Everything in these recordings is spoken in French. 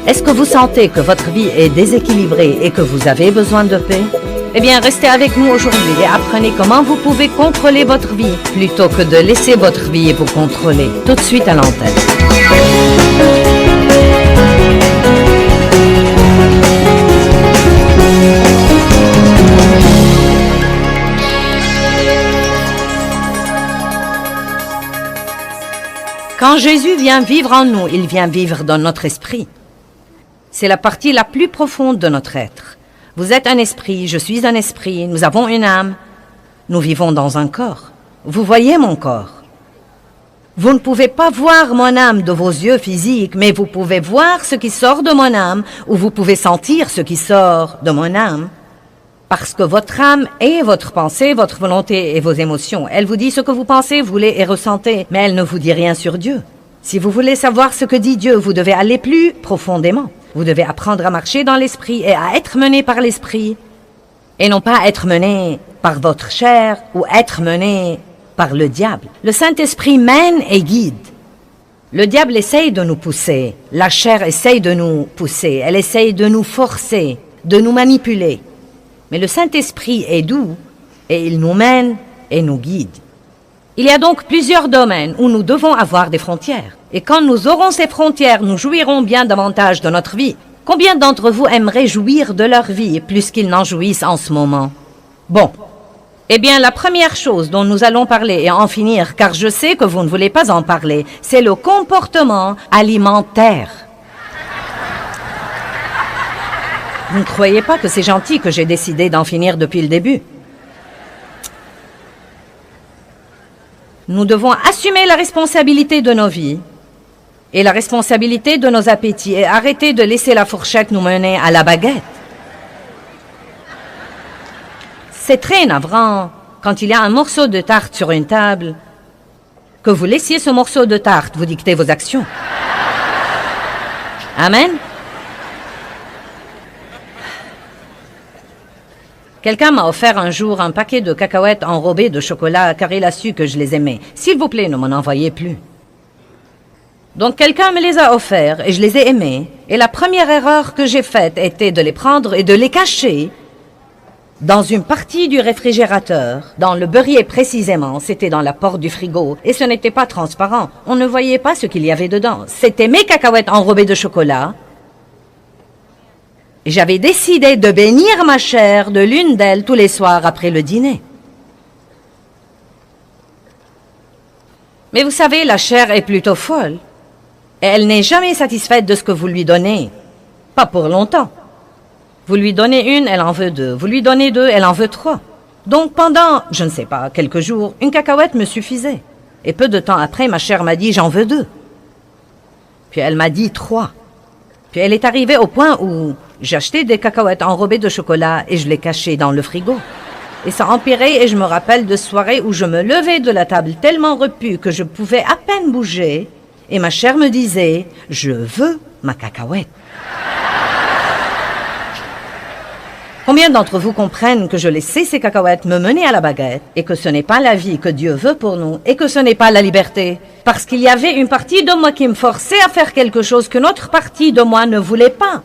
Est-ce que vous sentez que votre vie est déséquilibrée et que vous avez besoin de paix? Eh bien, restez avec nous aujourd'hui et apprenez comment vous pouvez contrôler votre vie plutôt que de laisser votre vie vous contrôler. Tout de suite à l'antenne. Quand Jésus vient vivre en nous, il vient vivre dans notre esprit. C'est la partie la plus profonde de notre être. Vous êtes un esprit, je suis un esprit, nous avons une âme. Nous vivons dans un corps. Vous voyez mon corps. Vous ne pouvez pas voir mon âme de vos yeux physiques, mais vous pouvez voir ce qui sort de mon âme, ou vous pouvez sentir ce qui sort de mon âme. Parce que votre âme est votre pensée, votre volonté et vos émotions. Elle vous dit ce que vous pensez, voulez et ressentez, mais elle ne vous dit rien sur Dieu. Si vous voulez savoir ce que dit Dieu, vous devez aller plus profondément. Vous devez apprendre à marcher dans l'esprit et à être mené par l'esprit, et non pas être mené par votre chair ou être mené par le diable. Le Saint-Esprit mène et guide. Le diable essaye de nous pousser, la chair essaye de nous pousser, elle essaye de nous forcer, de nous manipuler. Mais le Saint-Esprit est doux et il nous mène et nous guide. Il y a donc plusieurs domaines où nous devons avoir des frontières. Et quand nous aurons ces frontières, nous jouirons bien davantage de notre vie. Combien d'entre vous aimeraient jouir de leur vie plus qu'ils n'en jouissent en ce moment? Bon. Eh bien, la première chose dont nous allons parler et en finir, car je sais que vous ne voulez pas en parler, c'est le comportement alimentaire. Vous ne croyez pas que c'est gentil que j'ai décidé d'en finir depuis le début? Nous devons assumer la responsabilité de nos vies et la responsabilité de nos appétits et arrêter de laisser la fourchette nous mener à la baguette. C'est très navrant quand il y a un morceau de tarte sur une table que vous laissiez ce morceau de tarte vous dicter vos actions. Amen. Quelqu'un m'a offert un jour un paquet de cacahuètes enrobées de chocolat car il a su que je les aimais. S'il vous plaît, ne m'en envoyez plus. Donc quelqu'un me les a offerts et je les ai aimés. Et la première erreur que j'ai faite était de les prendre et de les cacher dans une partie du réfrigérateur, dans le beurrier précisément. C'était dans la porte du frigo et ce n'était pas transparent. On ne voyait pas ce qu'il y avait dedans. C'était mes cacahuètes enrobées de chocolat. J'avais décidé de bénir ma chair de l'une d'elles tous les soirs après le dîner. Mais vous savez, la chair est plutôt folle. Et elle n'est jamais satisfaite de ce que vous lui donnez. Pas pour longtemps. Vous lui donnez une, elle en veut deux. Vous lui donnez deux, elle en veut trois. Donc pendant, je ne sais pas, quelques jours, une cacahuète me suffisait. Et peu de temps après, ma chair m'a dit, j'en veux deux. Puis elle m'a dit trois. Puis elle est arrivée au point où j'achetais des cacahuètes enrobées de chocolat et je les cachais dans le frigo. Et ça empirait et je me rappelle de soirées où je me levais de la table tellement repue que je pouvais à peine bouger et ma chair me disait « Je veux ma cacahuète ». Combien d'entre vous comprennent que je laissais ces cacahuètes me mener à la baguette et que ce n'est pas la vie que Dieu veut pour nous et que ce n'est pas la liberté? Parce qu'il y avait une partie de moi qui me forçait à faire quelque chose que notre partie de moi ne voulait pas.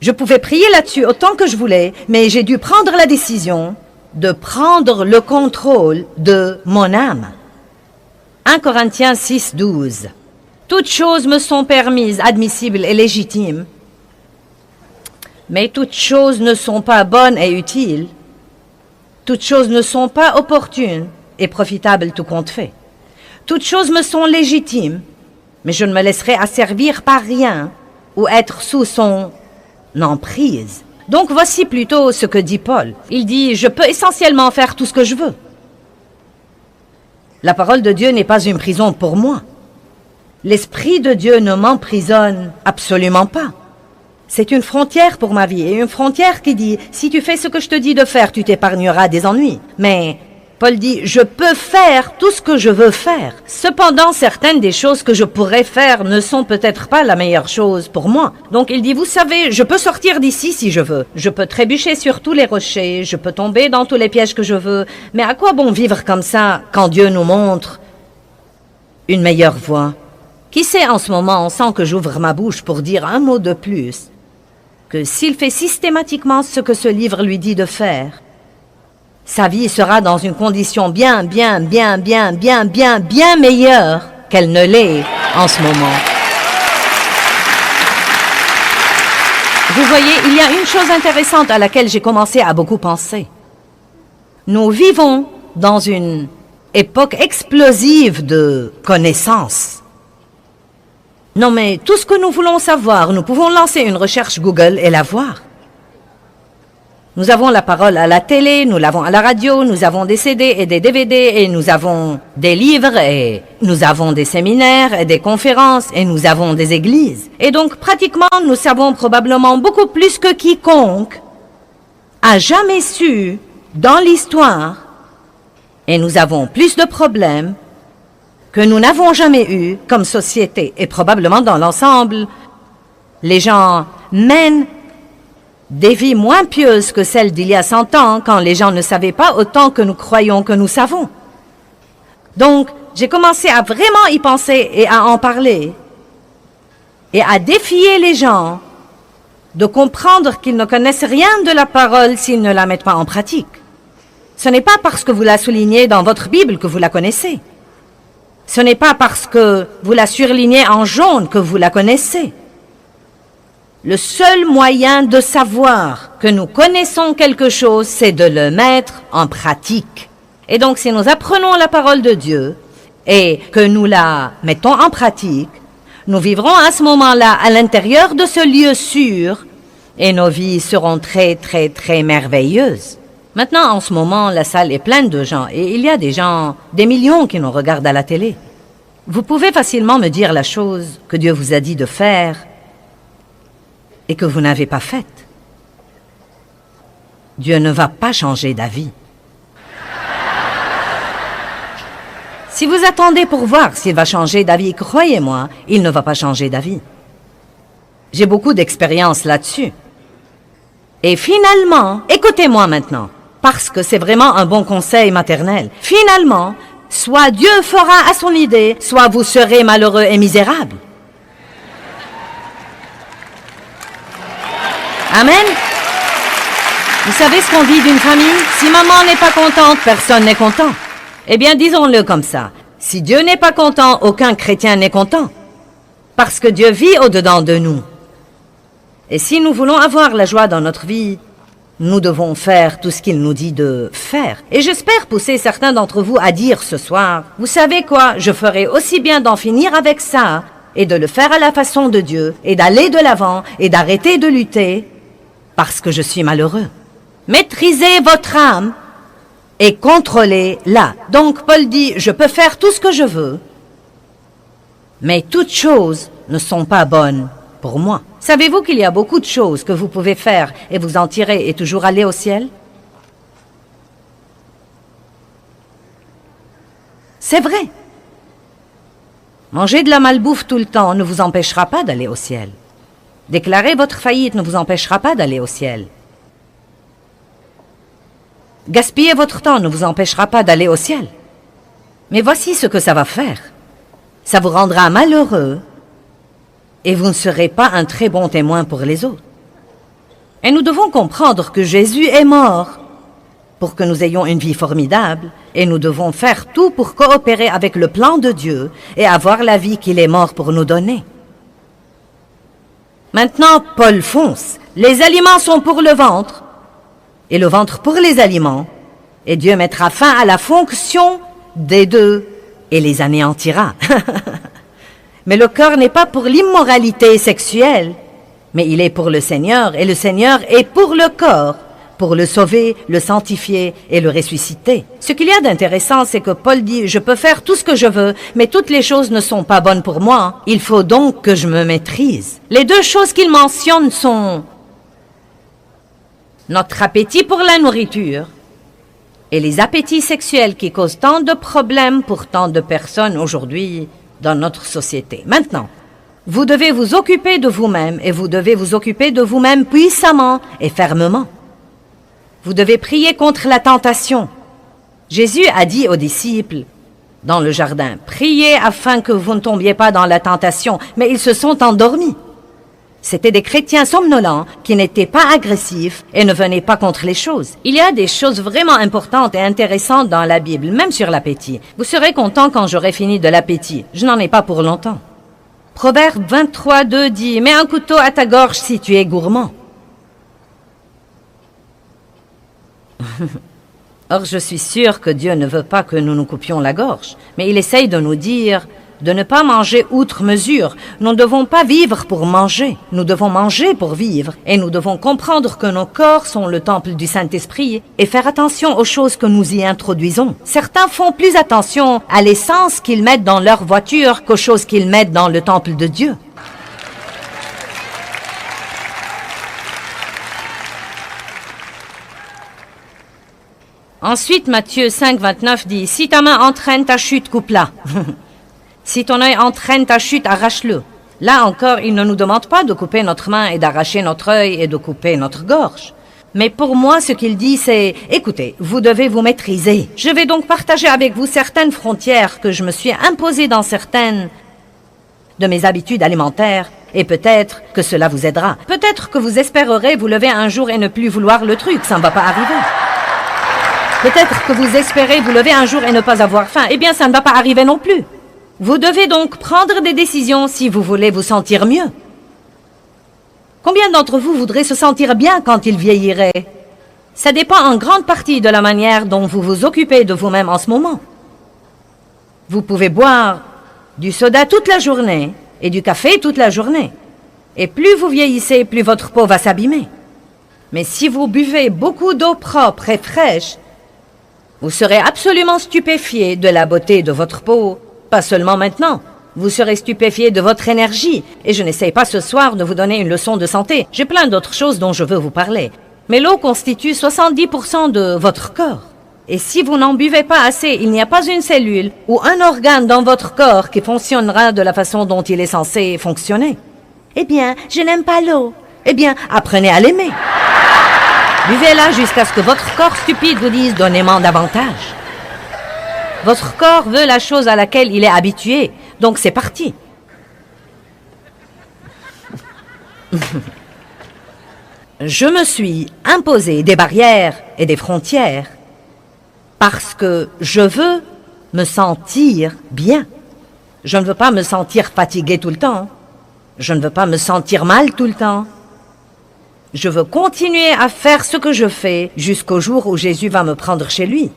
Je pouvais prier là-dessus autant que je voulais, mais j'ai dû prendre la décision de prendre le contrôle de mon âme. 1 Corinthiens 6, 12. Toutes choses me sont permises, admissibles et légitimes, mais toutes choses ne sont pas bonnes et utiles. Toutes choses ne sont pas opportunes et profitables tout compte fait. Toutes choses me sont légitimes, mais je ne me laisserai asservir par rien ou être sous son emprise. Donc voici plutôt ce que dit Paul. Il dit « Je peux essentiellement faire tout ce que je veux ». La parole de Dieu n'est pas une prison pour moi. L'Esprit de Dieu ne m'emprisonne absolument pas. C'est une frontière pour ma vie, et une frontière qui dit « Si tu fais ce que je te dis de faire, tu t'épargneras des ennuis ». Mais Paul dit « Je peux faire tout ce que je veux faire ». Cependant, certaines des choses que je pourrais faire ne sont peut-être pas la meilleure chose pour moi. Donc il dit « Vous savez, je peux sortir d'ici si je veux. Je peux trébucher sur tous les rochers, je peux tomber dans tous les pièges que je veux. Mais à quoi bon vivre comme ça quand Dieu nous montre une meilleure voie ? Qui sait en ce moment, sans que j'ouvre ma bouche pour dire un mot de plus, que s'il fait systématiquement ce que ce livre lui dit de faire, sa vie sera dans une condition bien meilleure qu'elle ne l'est en ce moment. Vous voyez, il y a une chose intéressante à laquelle j'ai commencé à beaucoup penser. Nous vivons dans une époque explosive de connaissances. Non mais tout ce que nous voulons savoir, nous pouvons lancer une recherche Google et la voir. Nous avons la parole à la télé, nous l'avons à la radio, nous avons des CD et des DVD et nous avons des livres et nous avons des séminaires et des conférences et nous avons des églises. Et donc pratiquement nous savons probablement beaucoup plus que quiconque a jamais su dans l'histoire et nous avons plus de problèmes que nous n'avons jamais eu comme société et probablement dans l'ensemble. Les gens mènent des vies moins pieuses que celles d'il y a 100 ans, quand les gens ne savaient pas autant que nous croyons que nous savons. Donc, j'ai commencé à vraiment y penser et à en parler, et à défier les gens de comprendre qu'ils ne connaissent rien de la parole s'ils ne la mettent pas en pratique. Ce n'est pas parce que vous la soulignez dans votre Bible que vous la connaissez. Ce n'est pas parce que vous la surlignez en jaune que vous la connaissez. Le seul moyen de savoir que nous connaissons quelque chose, c'est de le mettre en pratique. Et donc, si nous apprenons la parole de Dieu et que nous la mettons en pratique, nous vivrons à ce moment-là à l'intérieur de ce lieu sûr et nos vies seront très merveilleuses. Maintenant, en ce moment, la salle est pleine de gens et il y a des gens, des millions qui nous regardent à la télé. Vous pouvez facilement me dire la chose que Dieu vous a dit de faire et que vous n'avez pas faite. Dieu ne va pas changer d'avis. Si vous attendez pour voir s'il va changer d'avis, croyez-moi, il ne va pas changer d'avis. J'ai beaucoup d'expérience là-dessus. Et finalement, écoutez-moi maintenant, parce que c'est vraiment un bon conseil maternel. Finalement, soit Dieu fera à son idée, soit vous serez malheureux et misérable. Amen. Vous savez ce qu'on dit d'une famille? Si maman n'est pas contente, personne n'est content. Eh bien, disons-le comme ça. Si Dieu n'est pas content, aucun chrétien n'est content. Parce que Dieu vit au-dedans de nous. Et si nous voulons avoir la joie dans notre vie, nous devons faire tout ce qu'il nous dit de faire. Et j'espère pousser certains d'entre vous à dire ce soir, vous savez quoi, je ferai aussi bien d'en finir avec ça, et de le faire à la façon de Dieu, et d'aller de l'avant, et d'arrêter de lutter, parce que je suis malheureux. Maîtrisez votre âme et contrôlez-la. Donc Paul dit, je peux faire tout ce que je veux, mais toutes choses ne sont pas bonnes pour moi. Savez-vous qu'il y a beaucoup de choses que vous pouvez faire et vous en tirer et toujours aller au ciel? C'est vrai. Manger de la malbouffe tout le temps ne vous empêchera pas d'aller au ciel. Déclarer votre faillite ne vous empêchera pas d'aller au ciel. Gaspiller votre temps ne vous empêchera pas d'aller au ciel. Mais voici ce que ça va faire. Ça vous rendra malheureux et vous ne serez pas un très bon témoin pour les autres. Et nous devons comprendre que Jésus est mort pour que nous ayons une vie formidable et nous devons faire tout pour coopérer avec le plan de Dieu et avoir la vie qu'il est mort pour nous donner. Maintenant, Paul fonce. Les aliments sont pour le ventre et le ventre pour les aliments, et Dieu mettra fin à la fonction des deux et les anéantira. Mais le cœur n'est pas pour l'immoralité sexuelle, mais il est pour le Seigneur, et le Seigneur est pour le corps, pour le sauver, le sanctifier et le ressusciter. Ce qu'il y a d'intéressant, c'est que Paul dit « Je peux faire tout ce que je veux, mais toutes les choses ne sont pas bonnes pour moi. Il faut donc que je me maîtrise. » Les deux choses qu'il mentionne sont notre appétit pour la nourriture et les appétits sexuels qui causent tant de problèmes pour tant de personnes aujourd'hui dans notre société. Maintenant, vous devez vous occuper de vous-même et vous devez vous occuper de vous-même puissamment et fermement. Vous devez prier contre la tentation. Jésus a dit aux disciples dans le jardin. Priez afin que vous ne tombiez pas dans la tentation. Mais ils se sont endormis. C'étaient des chrétiens somnolents qui n'étaient pas agressifs et ne venaient pas contre les choses. Il y a des choses vraiment importantes et intéressantes dans la Bible, même sur l'appétit. Vous serez content quand j'aurai fini de l'appétit. Je n'en ai pas pour longtemps. Proverbe 23, 2 dit « Mets un couteau à ta gorge si tu es gourmand. » Or, je suis sûre que Dieu ne veut pas que nous nous coupions la gorge, mais il essaye de nous dire de ne pas manger outre mesure. Nous ne devons pas vivre pour manger, nous devons manger pour vivre. Et nous devons comprendre que nos corps sont le temple du Saint-Esprit et faire attention aux choses que nous y introduisons. Certains font plus attention à l'essence qu'ils mettent dans leur voiture qu'aux choses qu'ils mettent dans le temple de Dieu. Ensuite, Matthieu 5, 29 dit « Si ta main entraîne ta chute, coupe-la. Si ton œil entraîne ta chute, arrache-le. » Là encore, il ne nous demande pas de couper notre main et d'arracher notre œil et de couper notre gorge. Mais pour moi, ce qu'il dit, c'est « Écoutez, vous devez vous maîtriser. Je vais donc partager avec vous certaines frontières que je me suis imposées dans certaines de mes habitudes alimentaires. Et peut-être que cela vous aidera. Peut-être que vous espérerez vous lever un jour et ne plus vouloir le truc. Ça ne va pas arriver. Peut-être que vous espérez vous lever un jour et ne pas avoir faim. Eh bien, ça ne va pas arriver non plus. Vous devez donc prendre des décisions si vous voulez vous sentir mieux. Combien d'entre vous voudraient se sentir bien quand ils vieilliraient? Ça dépend en grande partie de la manière dont vous vous occupez de vous-même en ce moment. Vous pouvez boire du soda toute la journée et du café toute la journée. Et plus vous vieillissez, plus votre peau va s'abîmer. Mais si vous buvez beaucoup d'eau propre et fraîche, vous serez absolument stupéfié de la beauté de votre peau. Pas seulement maintenant. Vous serez stupéfié de votre énergie. Et je n'essaie pas ce soir de vous donner une leçon de santé. J'ai plein d'autres choses dont je veux vous parler. Mais l'eau constitue 70% de votre corps. Et si vous n'en buvez pas assez, il n'y a pas une cellule ou un organe dans votre corps qui fonctionnera de la façon dont il est censé fonctionner. Eh bien, je n'aime pas l'eau. Eh bien, apprenez à l'aimer. Buvez-la jusqu'à ce que votre corps stupide vous dise « donnez-moi davantage ». Votre corps veut la chose à laquelle il est habitué, donc c'est parti. Je me suis imposé des barrières et des frontières parce que je veux me sentir bien. Je ne veux pas me sentir fatigué tout le temps. Je ne veux pas me sentir mal tout le temps. Je veux continuer à faire ce que je fais jusqu'au jour où Jésus va me prendre chez lui.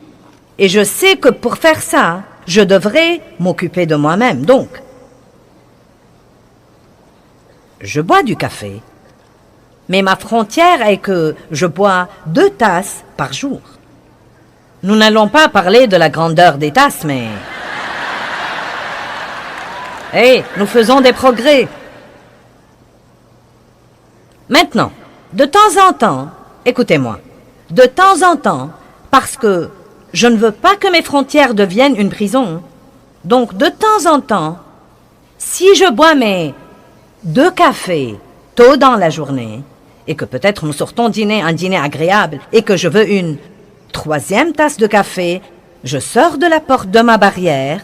Et je sais que pour faire ça, je devrais m'occuper de moi-même. Donc, je bois du café, mais ma frontière est que je bois 2 tasses par jour. Nous n'allons pas parler de la grandeur des tasses, mais... Hey, nous faisons des progrès. Maintenant, de temps en temps, écoutez-moi, de temps en temps, parce que je ne veux pas que mes frontières deviennent une prison, donc de temps en temps, si je bois mes 2 cafés tôt dans la journée, et que peut-être nous sortons dîner un dîner agréable, et que je veux une 3e tasse de café, je sors de la porte de ma barrière,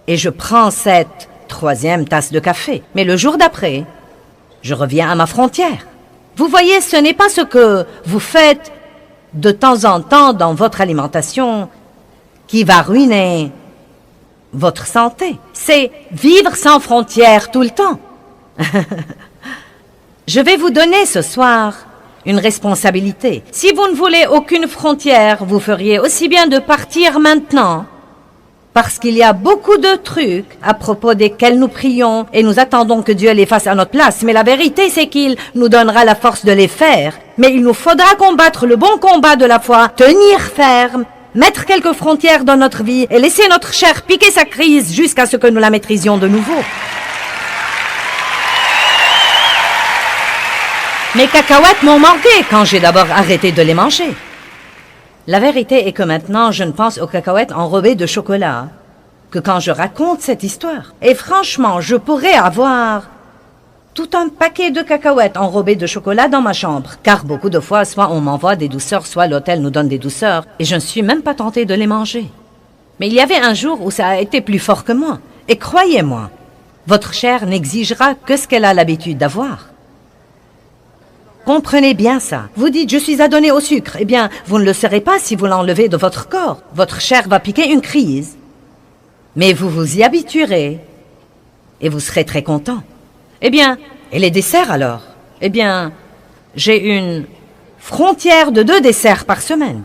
et je prends cette 3e tasse de café. Mais le jour d'après, je reviens à ma frontière. Vous voyez, ce n'est pas ce que vous faites de temps en temps dans votre alimentation qui va ruiner votre santé. C'est vivre sans frontières tout le temps. Je vais vous donner ce soir une responsabilité. Si vous ne voulez aucune frontière, vous feriez aussi bien de partir maintenant. Parce qu'il y a beaucoup de trucs à propos desquels nous prions et nous attendons que Dieu les fasse à notre place. Mais la vérité, c'est qu'il nous donnera la force de les faire. Mais il nous faudra combattre le bon combat de la foi, tenir ferme, mettre quelques frontières dans notre vie et laisser notre chair piquer sa crise jusqu'à ce que nous la maîtrisions de nouveau. Mes cacahuètes m'ont manqué quand j'ai d'abord arrêté de les manger. La vérité est que maintenant, je ne pense aux cacahuètes enrobées de chocolat que quand je raconte cette histoire. Et franchement, je pourrais avoir tout un paquet de cacahuètes enrobées de chocolat dans ma chambre. Car beaucoup de fois, soit on m'envoie des douceurs, soit l'hôtel nous donne des douceurs. Et je ne suis même pas tentée de les manger. Mais il y avait un jour où ça a été plus fort que moi. Et croyez-moi, votre chair n'exigera que ce qu'elle a l'habitude d'avoir. Comprenez bien ça. Vous dites, je suis adonné au sucre. Eh bien, vous ne le serez pas si vous l'enlevez de votre corps. Votre chair va piquer une crise. Mais vous vous y habituerez. Et vous serez très content. Eh bien, et les desserts alors? Eh bien, j'ai une frontière de 2 desserts par semaine.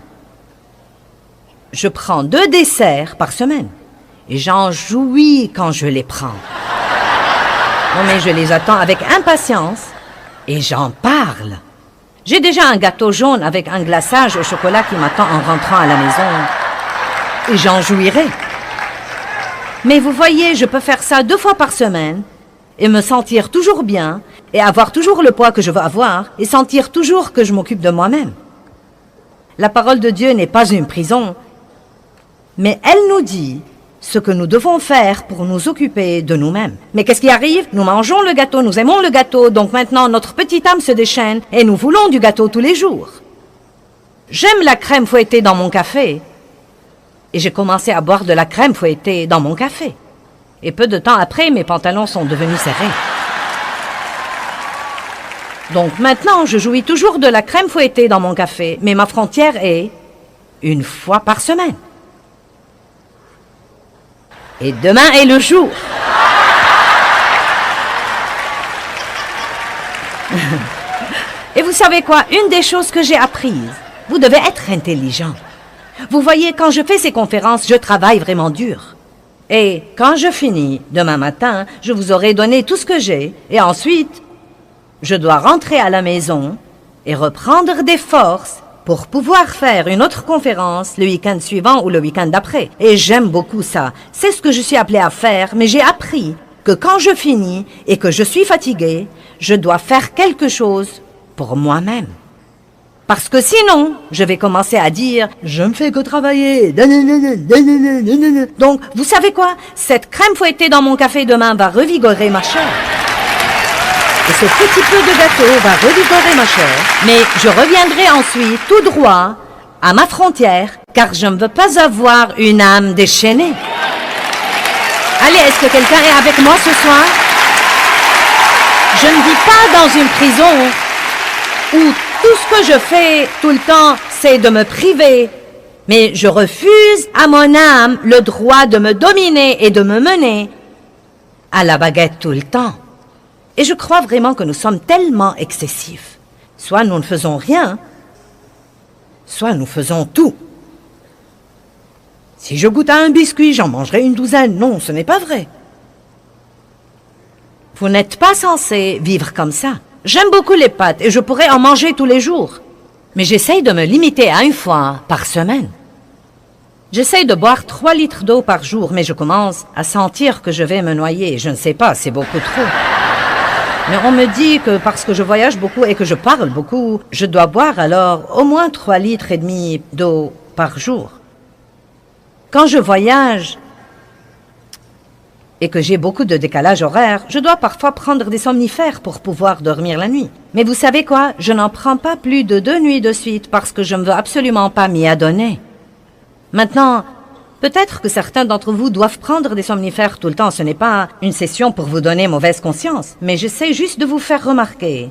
Je prends 2 desserts par semaine. Et j'en jouis quand je les prends. Non mais je les attends avec impatience. Et j'en parle. J'ai déjà un gâteau jaune avec un glaçage au chocolat qui m'attend en rentrant à la maison. Et j'en jouirai. Mais vous voyez, je peux faire ça 2 fois par semaine et me sentir toujours bien et avoir toujours le poids que je veux avoir et sentir toujours que je m'occupe de moi-même. La parole de Dieu n'est pas une prison, mais elle nous dit ce que nous devons faire pour nous occuper de nous-mêmes. Mais qu'est-ce qui arrive? Nous mangeons le gâteau, nous aimons le gâteau, donc maintenant notre petite âme se déchaîne et nous voulons du gâteau tous les jours. J'aime la crème fouettée dans mon café et j'ai commencé à boire de la crème fouettée dans mon café. Et peu de temps après, mes pantalons sont devenus serrés. Donc maintenant, je jouis toujours de la crème fouettée dans mon café, mais ma frontière est 1 fois par semaine. Et demain est le jour. Et vous savez quoi? Une des choses que j'ai apprises, vous devez être intelligent. Vous voyez, quand je fais ces conférences, je travaille vraiment dur. Et quand je finis, demain matin, je vous aurai donné tout ce que j'ai. Et ensuite, je dois rentrer à la maison et reprendre des forces pour pouvoir faire une autre conférence le week-end suivant ou le week-end d'après. Et j'aime beaucoup ça. C'est ce que je suis appelée à faire, mais j'ai appris que quand je finis et que je suis fatiguée, je dois faire quelque chose pour moi-même. Parce que sinon, je vais commencer à dire « Je ne fais que travailler ». Donc, vous savez quoi? Cette crème fouettée dans mon café demain va revigorer ma chair. Et ce petit peu de gâteau va revigorer ma chair. Mais je reviendrai ensuite tout droit à ma frontière, car je ne veux pas avoir une âme déchaînée. Allez, est-ce que quelqu'un est avec moi ce soir? Je ne vis pas dans une prison où tout ce que je fais tout le temps, c'est de me priver. Mais je refuse à mon âme le droit de me dominer et de me mener à la baguette tout le temps. Et je crois vraiment que nous sommes tellement excessifs. Soit nous ne faisons rien, soit nous faisons tout. Si je goûte à un biscuit, j'en mangerai une douzaine. Non, ce n'est pas vrai. Vous n'êtes pas censé vivre comme ça. J'aime beaucoup les pâtes et je pourrais en manger tous les jours. Mais j'essaye de me limiter à 1 fois par semaine. J'essaye de boire 3 litres d'eau par jour, mais je commence à sentir que je vais me noyer. Je ne sais pas, c'est beaucoup trop. Mais on me dit que parce que je voyage beaucoup et que je parle beaucoup, je dois boire alors au moins 3 litres et demi d'eau par jour. Quand je voyage et que j'ai beaucoup de décalage horaire, je dois parfois prendre des somnifères pour pouvoir dormir la nuit. Mais vous savez quoi? Je n'en prends pas plus de 2 nuits de suite parce que je ne veux absolument pas m'y adonner. Maintenant, peut-être que certains d'entre vous doivent prendre des somnifères tout le temps. Ce n'est pas une session pour vous donner mauvaise conscience. Mais j'essaie juste de vous faire remarquer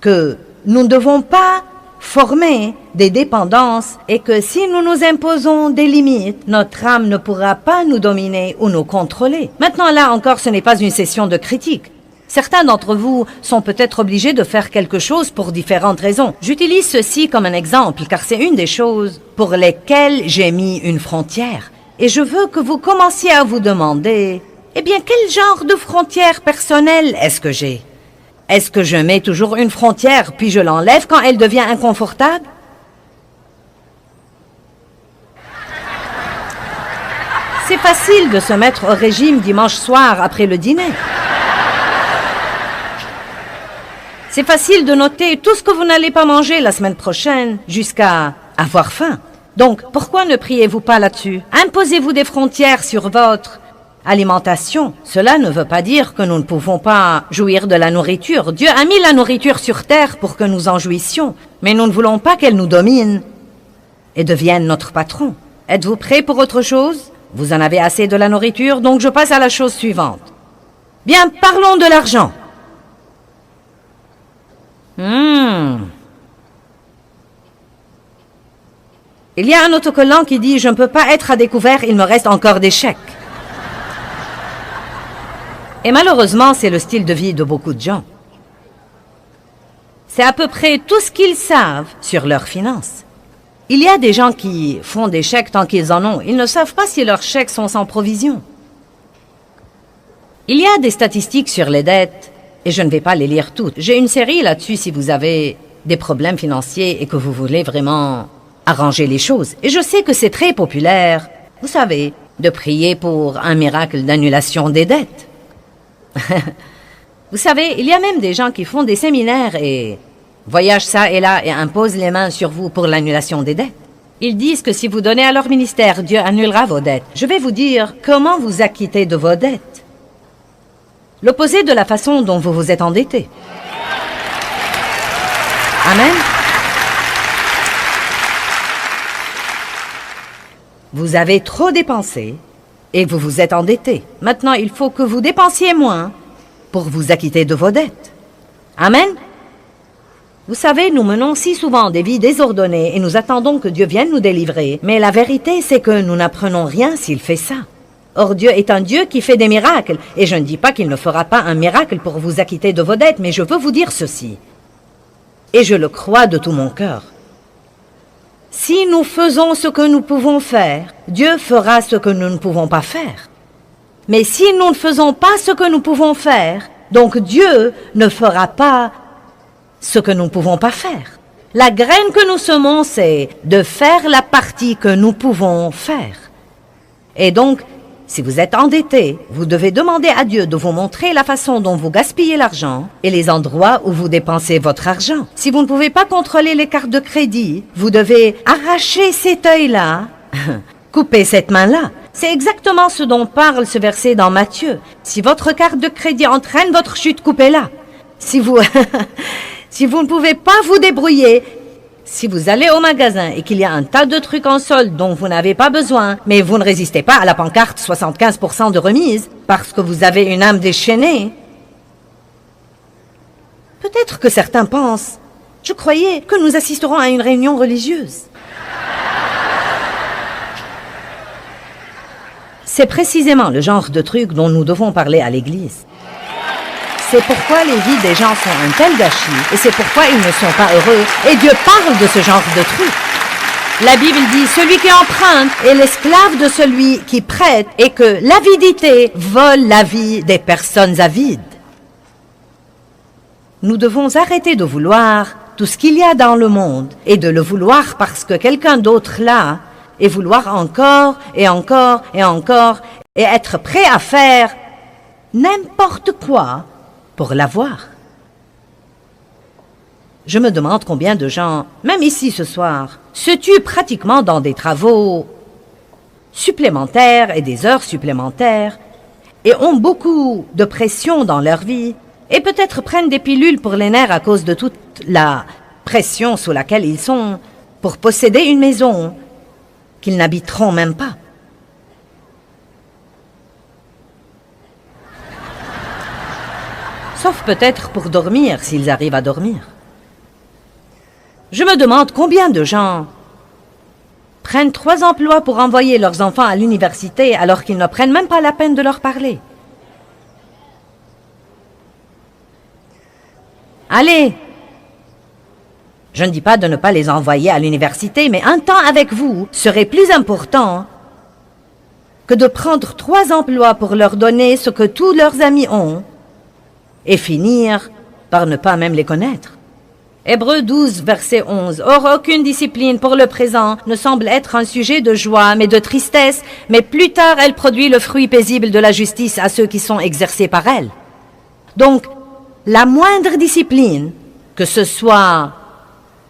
que nous ne devons pas former des dépendances et que si nous nous imposons des limites, notre âme ne pourra pas nous dominer ou nous contrôler. Maintenant, là encore, ce n'est pas une session de critique. Certains d'entre vous sont peut-être obligés de faire quelque chose pour différentes raisons. J'utilise ceci comme un exemple car c'est une des choses pour lesquelles j'ai mis une frontière. Et je veux que vous commenciez à vous demander, eh bien, quel genre de frontière personnelle est-ce que j'ai? Est-ce que je mets toujours une frontière puis je l'enlève quand elle devient inconfortable? C'est facile de se mettre au régime dimanche soir après le dîner. C'est facile de noter tout ce que vous n'allez pas manger la semaine prochaine jusqu'à avoir faim. Donc, pourquoi ne priez-vous pas là-dessus? Imposez-vous des frontières sur votre alimentation. Cela ne veut pas dire que nous ne pouvons pas jouir de la nourriture. Dieu a mis la nourriture sur terre pour que nous en jouissions. Mais nous ne voulons pas qu'elle nous domine et devienne notre patron. Êtes-vous prêts pour autre chose? Vous en avez assez de la nourriture, donc je passe à la chose suivante. Bien, parlons de l'argent. Il y a un autocollant qui dit « Je ne peux pas être à découvert, il me reste encore des chèques. » Et malheureusement, c'est le style de vie de beaucoup de gens. C'est à peu près tout ce qu'ils savent sur leurs finances. Il y a des gens qui font des chèques tant qu'ils en ont. Ils ne savent pas si leurs chèques sont sans provision. Il y a des statistiques sur les dettes, et je ne vais pas les lire toutes. J'ai une série là-dessus si vous avez des problèmes financiers et que vous voulez vraiment arranger les choses. Et je sais que c'est très populaire, vous savez, de prier pour un miracle d'annulation des dettes. Vous savez, il y a même des gens qui font des séminaires et voyagent ça et là et imposent les mains sur vous pour l'annulation des dettes. Ils disent que si vous donnez à leur ministère, Dieu annulera vos dettes. Je vais vous dire comment vous acquitter de vos dettes. L'opposé de la façon dont vous vous êtes endetté. Amen. Vous avez trop dépensé et vous vous êtes endetté. Maintenant, il faut que vous dépensiez moins pour vous acquitter de vos dettes. Amen. Vous savez, nous menons si souvent des vies désordonnées et nous attendons que Dieu vienne nous délivrer. Mais la vérité, c'est que nous n'apprenons rien s'il fait ça. Or, Dieu est un Dieu qui fait des miracles. Et je ne dis pas qu'il ne fera pas un miracle pour vous acquitter de vos dettes, mais je veux vous dire ceci. Et je le crois de tout mon cœur. Si nous faisons ce que nous pouvons faire, Dieu fera ce que nous ne pouvons pas faire. Mais si nous ne faisons pas ce que nous pouvons faire, donc Dieu ne fera pas ce que nous ne pouvons pas faire. La graine que nous semons, c'est de faire la partie que nous pouvons faire. Et donc, si vous êtes endetté, vous devez demander à Dieu de vous montrer la façon dont vous gaspillez l'argent et les endroits où vous dépensez votre argent. Si vous ne pouvez pas contrôler les cartes de crédit, vous devez arracher cet œil-là, couper cette main-là. C'est exactement ce dont parle ce verset dans Matthieu. Si votre carte de crédit entraîne votre chute, coupez-la. Si vous ne pouvez pas vous débrouiller, si vous allez au magasin et qu'il y a un tas de trucs en solde dont vous n'avez pas besoin, mais vous ne résistez pas à la pancarte 75% de remise parce que vous avez une âme déchaînée, peut-être que certains pensent, je croyais que nous assisterons à une réunion religieuse. C'est précisément le genre de truc dont nous devons parler à l'Église. C'est pourquoi les vies des gens sont un tel gâchis, et c'est pourquoi ils ne sont pas heureux. Et Dieu parle de ce genre de truc. La Bible dit, celui qui emprunte est l'esclave de celui qui prête, et que l'avidité vole la vie des personnes avides. Nous devons arrêter de vouloir tout ce qu'il y a dans le monde, et de le vouloir parce que quelqu'un d'autre l'a, et vouloir encore, et encore, et encore, et être prêt à faire n'importe quoi pour l'avoir. Je me demande combien de gens, même ici ce soir, se tuent pratiquement dans des travaux supplémentaires et des heures supplémentaires et ont beaucoup de pression dans leur vie et peut-être prennent des pilules pour les nerfs à cause de toute la pression sous laquelle ils sont pour posséder une maison qu'ils n'habiteront même pas. Sauf peut-être pour dormir, s'ils arrivent à dormir. Je me demande combien de gens prennent 3 emplois pour envoyer leurs enfants à l'université alors qu'ils ne prennent même pas la peine de leur parler. Allez! Je ne dis pas de ne pas les envoyer à l'université, mais un temps avec vous serait plus important que de prendre 3 emplois pour leur donner ce que tous leurs amis ont et finir par ne pas même les connaître. Hébreux 12, verset 11. Or, aucune discipline pour le présent ne semble être un sujet de joie, mais de tristesse, mais plus tard elle produit le fruit paisible de la justice à ceux qui sont exercés par elle. Donc, la moindre discipline, que ce soit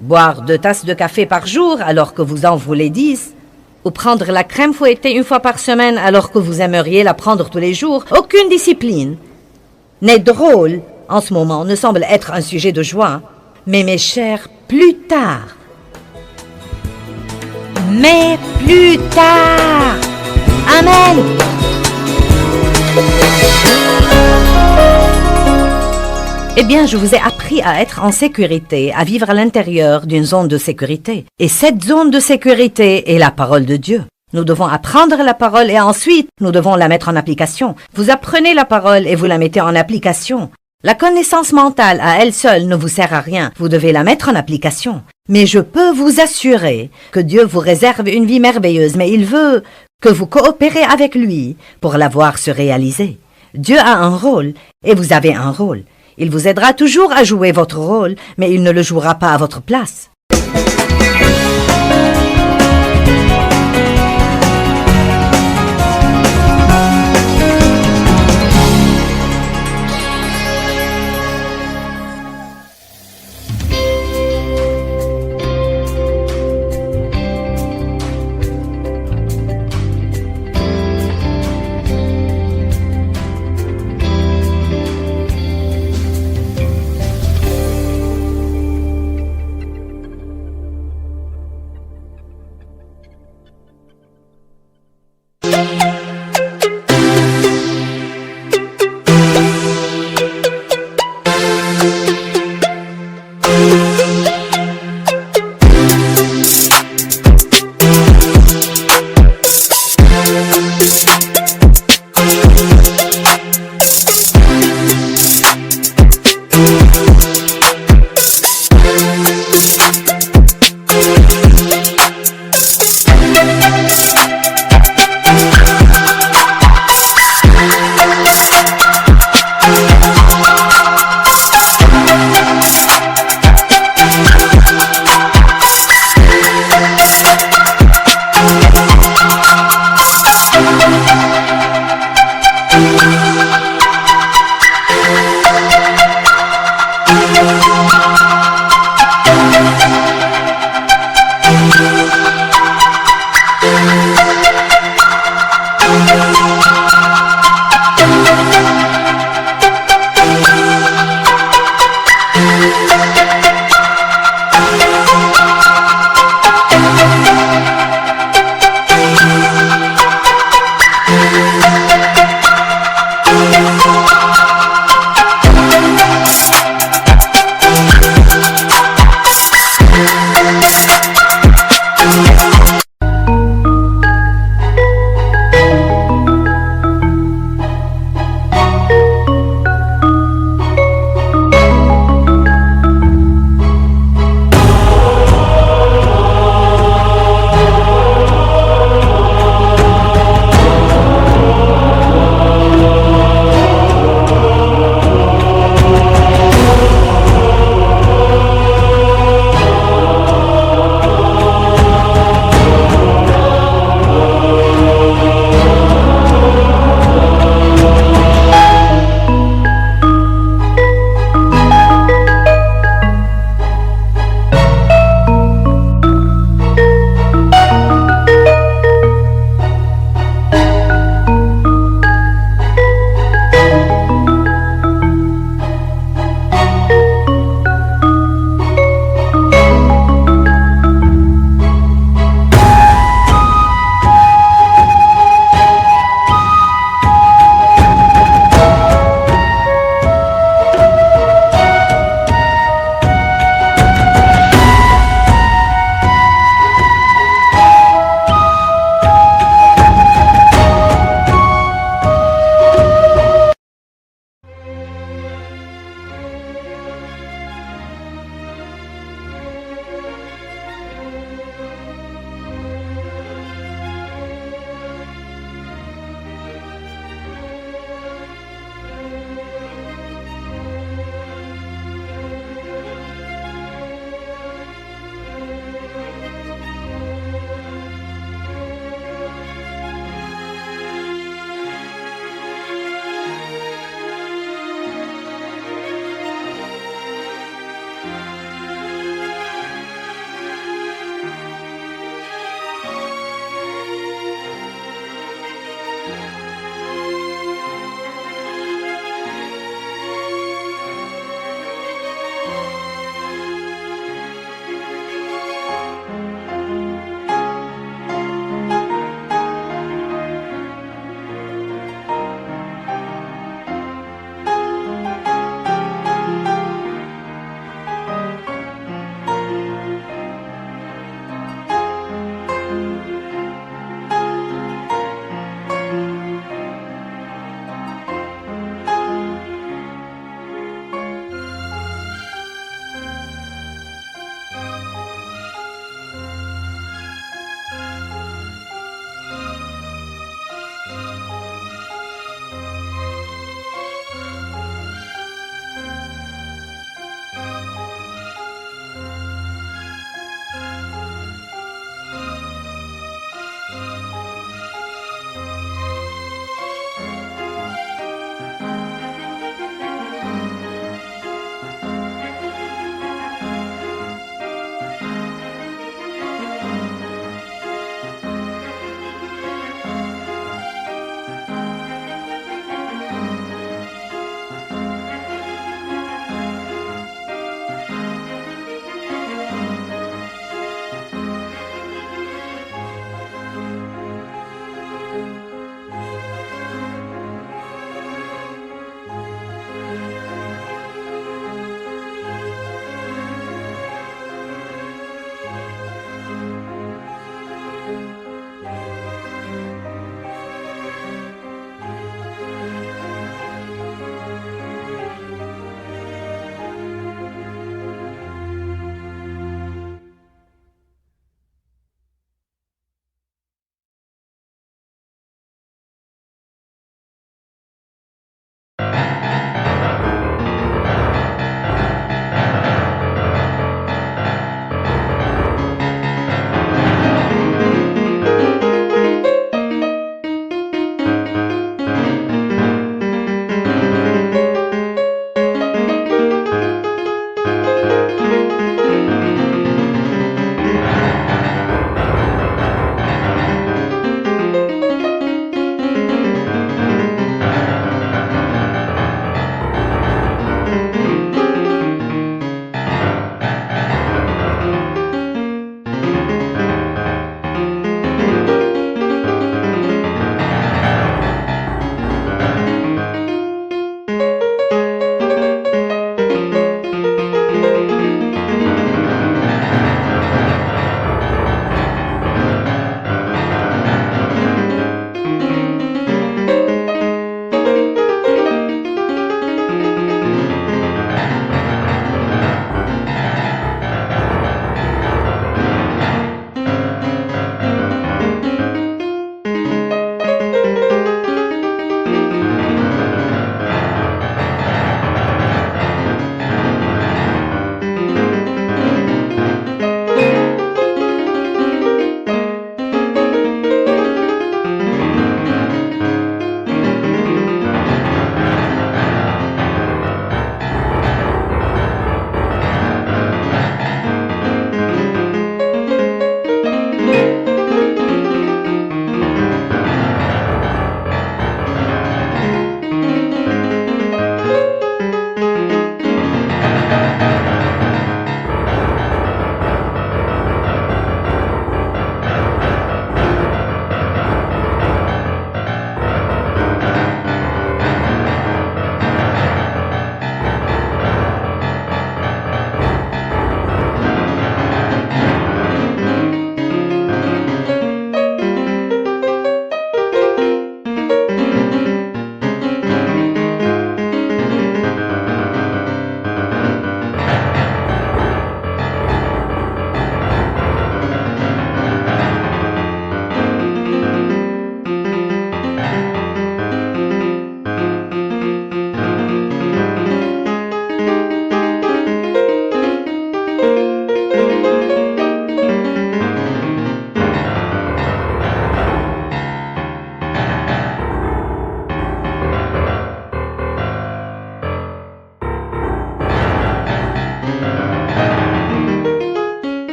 boire 2 tasses de café par jour alors que vous en voulez 10, ou prendre la crème fouettée 1 fois par semaine alors que vous aimeriez la prendre tous les jours, aucune discipline n'est drôle en ce moment, ne semble être un sujet de joie. Mais mes chers, plus tard, Amen. Eh bien, je vous ai appris à être en sécurité, à vivre à l'intérieur d'une zone de sécurité. Et cette zone de sécurité est la parole de Dieu. Nous devons apprendre la parole et ensuite, nous devons la mettre en application. Vous apprenez la parole et vous la mettez en application. La connaissance mentale à elle seule ne vous sert à rien. Vous devez la mettre en application. Mais je peux vous assurer que Dieu vous réserve une vie merveilleuse, mais il veut que vous coopérez avec lui pour la voir se réaliser. Dieu a un rôle et vous avez un rôle. Il vous aidera toujours à jouer votre rôle, mais il ne le jouera pas à votre place.